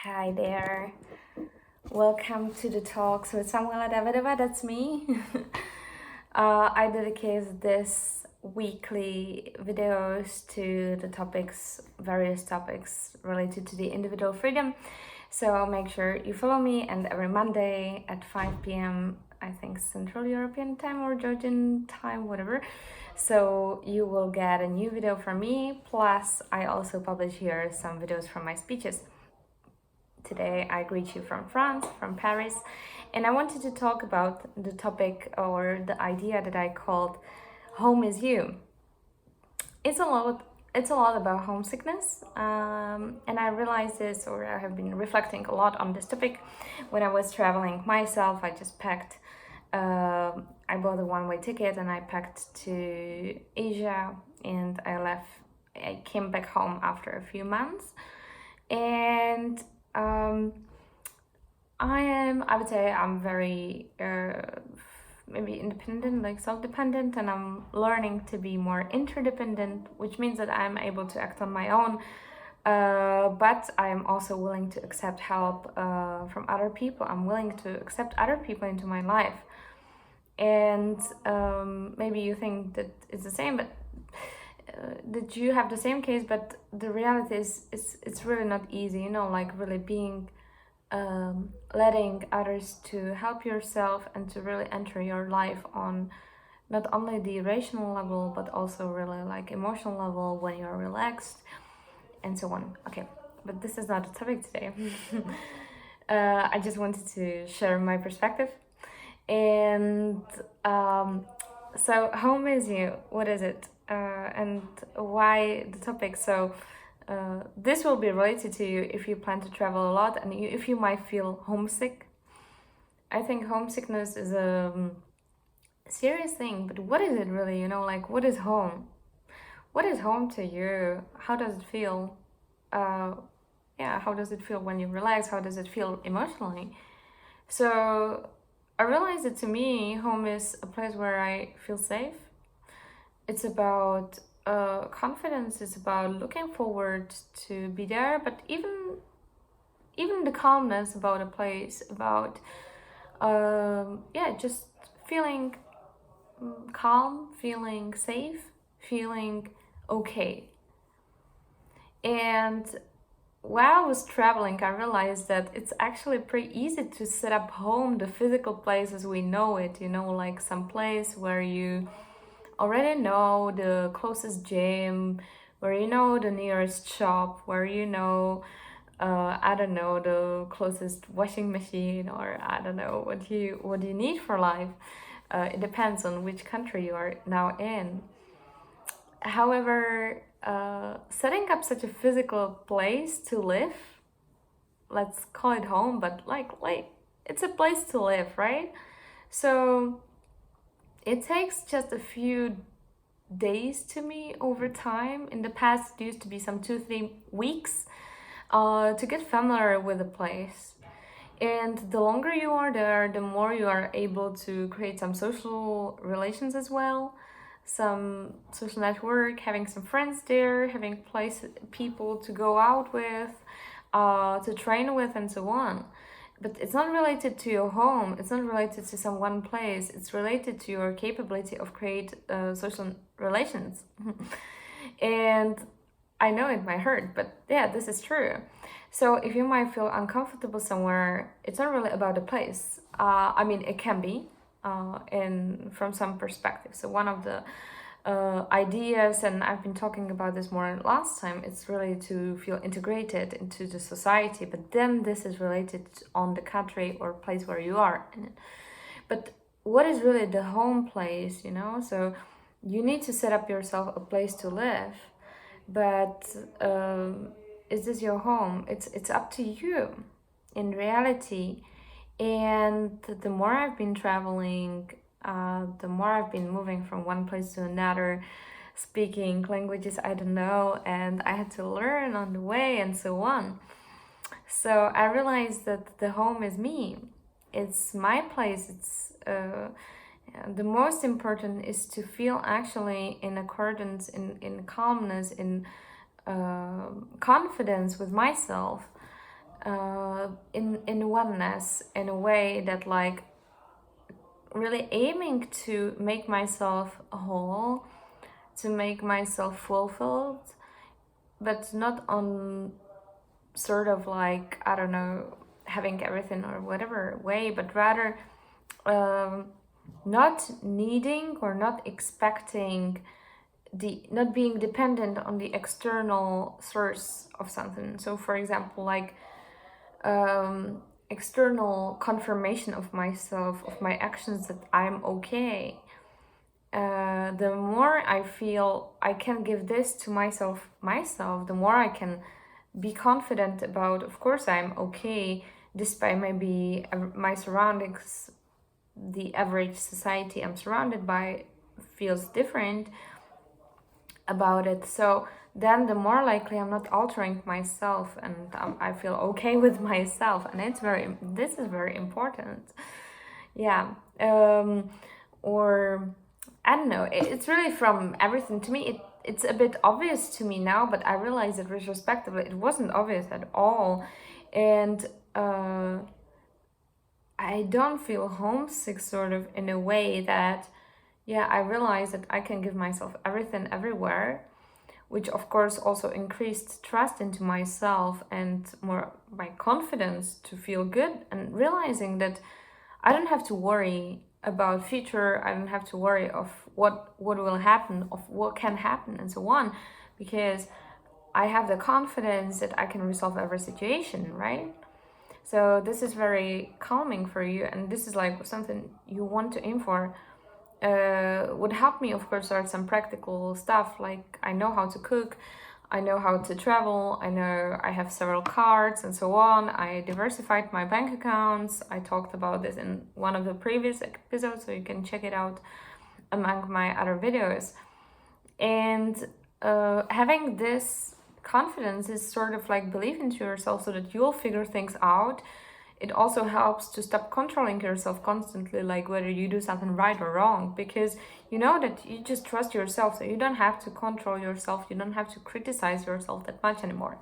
Hi there. Welcome to the talks with Samuela Davidova. That's me. I dedicate this weekly videos to the various topics related to the individual freedom. So make sure you follow me, and every Monday at 5 p.m. I think Central European time or Georgian time, whatever. So you will get a new video from me. Plus, I also publish here some videos from my speeches. Today I greet you from France, from Paris, and I wanted to talk about the topic or the idea that I called home is you. It's a lot about homesickness, and I realized this, or I have been reflecting a lot on this topic when I was traveling myself. I just packed I bought a one-way ticket and I packed to Asia, and I came back home after a few months, and I would say I'm very maybe independent, like self-dependent, and I'm learning to be more interdependent, which means that I'm able to act on my own. But I'm also willing to accept help from other people. I'm willing to accept other people into my life. And maybe you think that it's the same, but that you have the same case, but the reality is it's really not easy, like really being letting others to help yourself and to really enter your life on not only the rational level but also really like emotional level when you're relaxed and so on. Okay, but this is not the topic today. I just wanted to share my perspective. And so home is you, what is it, and why the topic? So this will be related to you if you plan to travel a lot and if you might feel homesick. I think homesickness is a serious thing, but what is it really? Like, what is home? What is home to you? How does it feel? How does it feel when you relax? How does it feel emotionally? So I realized that to me, home is a place where I feel safe. It's about confidence. It's about looking forward to be there, but even the calmness about a place, about just feeling calm, feeling safe, feeling okay. And while I was traveling, I realized that it's actually pretty easy to set up home, the physical place as we know it, like some place where you already know the closest gym, where you know the nearest shop, where I don't know, the closest washing machine, or I don't know what you need for life. It depends on which country you are now in. However, setting up such a physical place to live, let's call it home, but like it's a place to live, right? So it takes just a few days to me over time. In the past, it used to be some 2-3 weeks to get familiar with the place. And the longer you are there, the more you are able to create some social relations as well, some social network, having some friends there, having people to go out with, to train with, and so on. But it's not related to your home. It's not related to some one place. It's related to your capability of create social relations. And I know it might hurt, but yeah, this is true. So if you might feel uncomfortable somewhere, it's not really about the place. I mean, it can be, from some perspective. So one of the ideas, and I've been talking about this more last time, it's really to feel integrated into the society, but then this is related on the country or place where you are in. But what is really the home place, so you need to set up yourself a place to live, but is this your home? It's up to you in reality. And the more I've been traveling, the more I've been moving from one place to another, speaking languages I don't know, and I had to learn on the way and so on. So I realized that the home is me. It's my place. It's the most important is to feel actually in accordance, in calmness, in confidence with myself. in oneness, in a way that like really aiming to make myself whole, to make myself fulfilled, but not on sort of like, I don't know, having everything or whatever way, but rather not needing or not expecting not being dependent on the external source of something. So for example, like external confirmation of myself, of my actions, that I'm okay. The more I feel I can give this to myself, the more I can be confident about, of course I'm okay, despite maybe my surroundings, the average society I'm surrounded by feels different about it. So then the more likely I'm not altering myself, and I feel okay with myself, and this is very important. Yeah. Or I don't know, it's really from everything. To me, it's a bit obvious to me now, but I realize that retrospectively it wasn't obvious at all. And I don't feel homesick sort of in a way that, yeah, I realize that I can give myself everything everywhere, which of course also increased trust into myself and more my confidence to feel good, and realizing that I don't have to worry about future. I don't have to worry of what will happen, of what can happen, and so on, because I have the confidence that I can resolve every situation, right? So this is very calming for you, and this is like something you want to aim for. Would help me, of course, start some practical stuff, like I know how to cook, I know how to travel, I know I have several cards and so on. I diversified my bank accounts. I talked about this in one of the previous episodes, so you can check it out among my other videos. And having this confidence is sort of like belief into yourself, so that you'll figure things out. It also helps to stop controlling yourself constantly, like whether you do something right or wrong, because you know that you just trust yourself, so you don't have to control yourself, you don't have to criticize yourself that much anymore.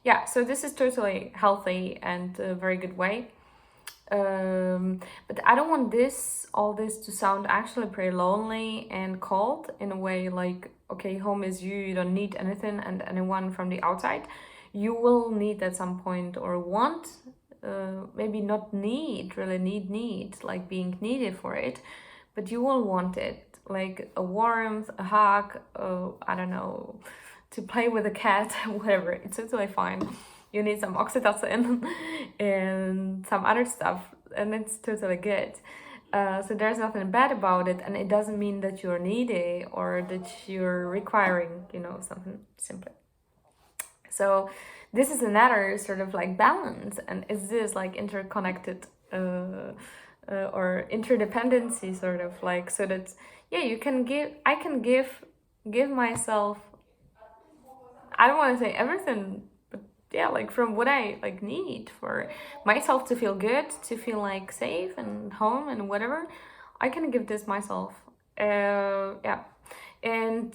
Yeah, so this is totally healthy and a very good way. But I don't want all this to sound actually pretty lonely and cold, in a way like, okay, home is you, you don't need anything and anyone from the outside. You will need at some point, or want, maybe not really need, like being needed for it, but you will want it, like a warmth, a hug, I don't know, to play with a cat, whatever. It's totally fine. You need some oxytocin and some other stuff, and it's totally good. So there's nothing bad about it, and it doesn't mean that you're needy or that you're requiring, something simply. So this is another sort of like balance, and is this like interconnected or interdependency, sort of like, so that, yeah, I can give myself, I don't want to say everything, but yeah, like from what I like need for myself to feel good, to feel like safe and home and whatever, I can give this myself. Yeah. And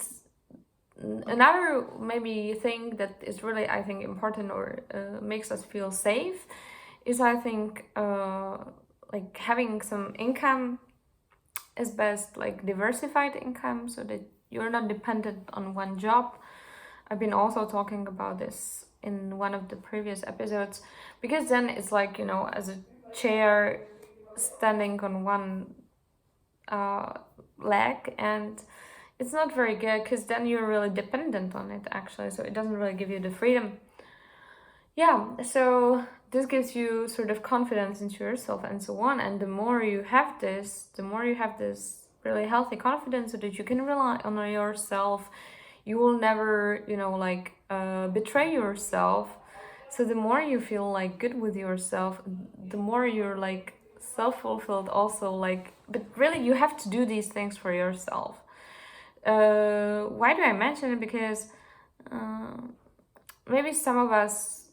another maybe thing that is really, I think, important, or makes us feel safe, is, I think, like having some income is best, like diversified income, so that you're not dependent on one job. I've been also talking about this in one of the previous episodes, because then it's like, as a chair standing on one leg, and it's not very good, because then you're really dependent on it, actually, so it doesn't really give you the freedom. Yeah, so this gives you sort of confidence into yourself and so on, and the more you have this really healthy confidence, so that you can rely on yourself, you will never, betray yourself. So the more you feel like good with yourself, the more you're like self-fulfilled also, like, but really you have to do these things for yourself. Why do I mention it? Because maybe some of us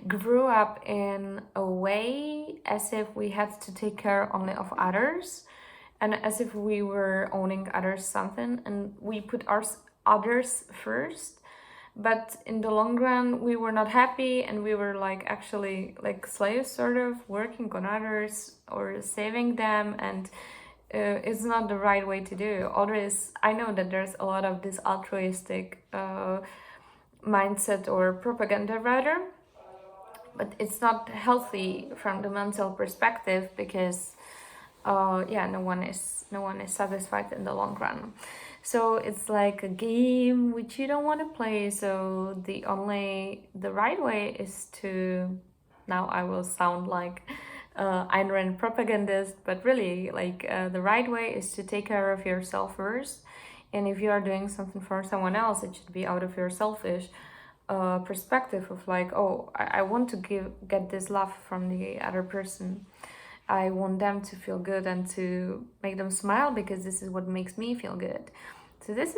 grew up in a way as if we had to take care only of others, and as if we were owning others something, and we put others first. but in the long run we were not happy, and we were like actually like slaves, sort of working on others or saving them, and it's not the right way to do. Always, I know that there's a lot of this altruistic mindset or propaganda rather, but it's not healthy from the mental perspective, because no one is satisfied in the long run. So it's like a game which you don't want to play. So the right way is to, now I will sound like Ayn Rand propagandist, but really like the right way is to take care of yourself first. And if you are doing something for someone else, it should be out of your selfish perspective of like, oh, I want to get this love from the other person. I want them to feel good and to make them smile, because this is what makes me feel good. So this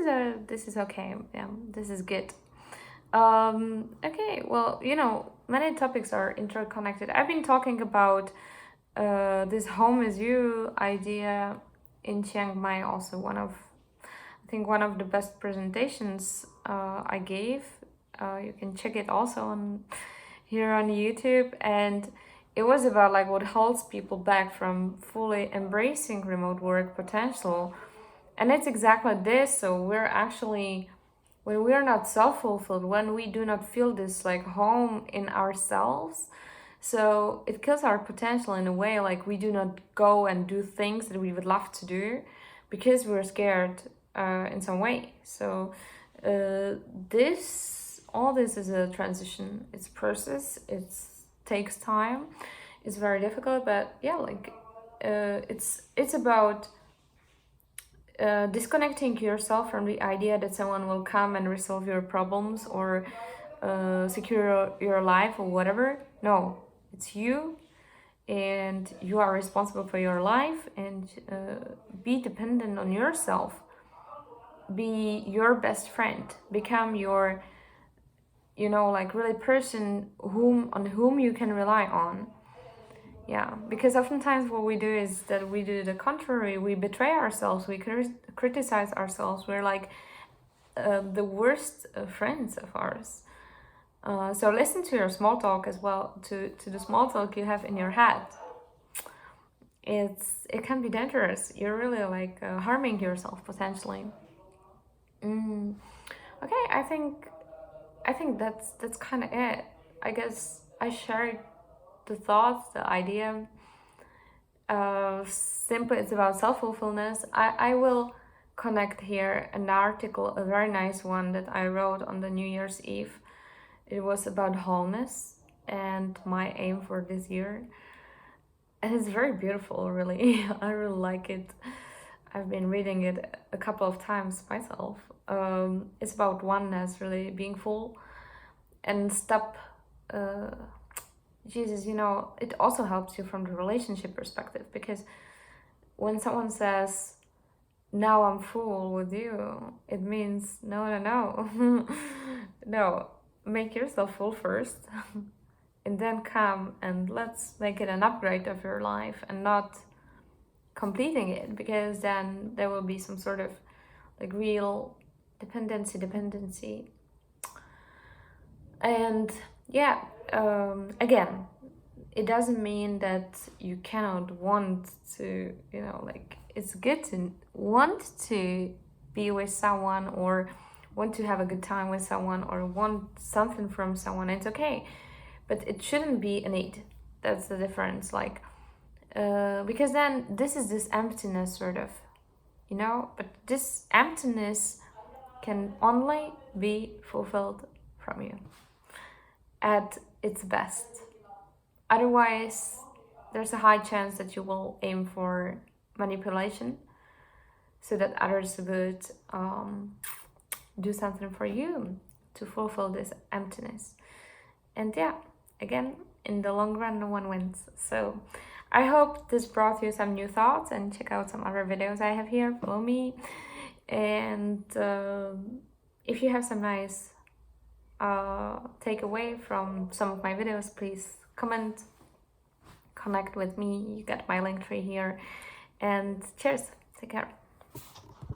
is okay. Yeah, this is good. Okay, well, many topics are interconnected. I've been talking about this home is you idea in Chiang Mai, also one of the best presentations I gave. You can check it also on YouTube, and it was about like what holds people back from fully embracing remote work potential. And it's exactly this. So we're actually, when we are not self-fulfilled, when we do not feel this like home in ourselves, so it kills our potential in a way. Like we do not go and do things that we would love to do because we're scared in some way. So all this is a transition. It's a process. It takes time. It's very difficult, but yeah, like it's about disconnecting yourself from the idea that someone will come and resolve your problems or secure your life or whatever. No, it's you, and you are responsible for your life, and be dependent on yourself. Be your best friend. Become your, like really person on whom you can rely on. Yeah, because oftentimes what we do is that we do the contrary. We betray ourselves. We criticize ourselves. We're like the worst friends of ours. So listen to your small talk as well, to the small talk you have in your head. It can be dangerous. You're really like harming yourself potentially. Okay, I think that's kind of it. I guess I shared the thoughts, the idea. Simply, it's about self-fulfillment. I will connect here an article, a very nice one that I wrote on the New Year's Eve. It was about wholeness and my aim for this year. And it's very beautiful, really. I really like it. I've been reading it a couple of times myself. It's about oneness, really being full, and stop. Jesus, it also helps you from the relationship perspective, because when someone says, "Now I'm full with you," it means no, no. Make yourself full first, and then come and let's make it an upgrade of your life, and not completing it, because then there will be some sort of like real dependency. And yeah, again, it doesn't mean that you cannot want to, like it's good to want to be with someone, or want to have a good time with someone, or want something from someone. It's okay, but it shouldn't be a need. That's the difference. Like because then this is this emptiness, sort of, but this emptiness can only be fulfilled from you at its best. Otherwise, there's a high chance that you will aim for manipulation, so that others would do something for you to fulfill this emptiness. And yeah, again, in the long run, no one wins. So I hope this brought you some new thoughts, and check out some other videos I have here. Follow me. And if you have some nice takeaway from some of my videos, please comment, connect with me. You got my link tree here. And cheers. Take care.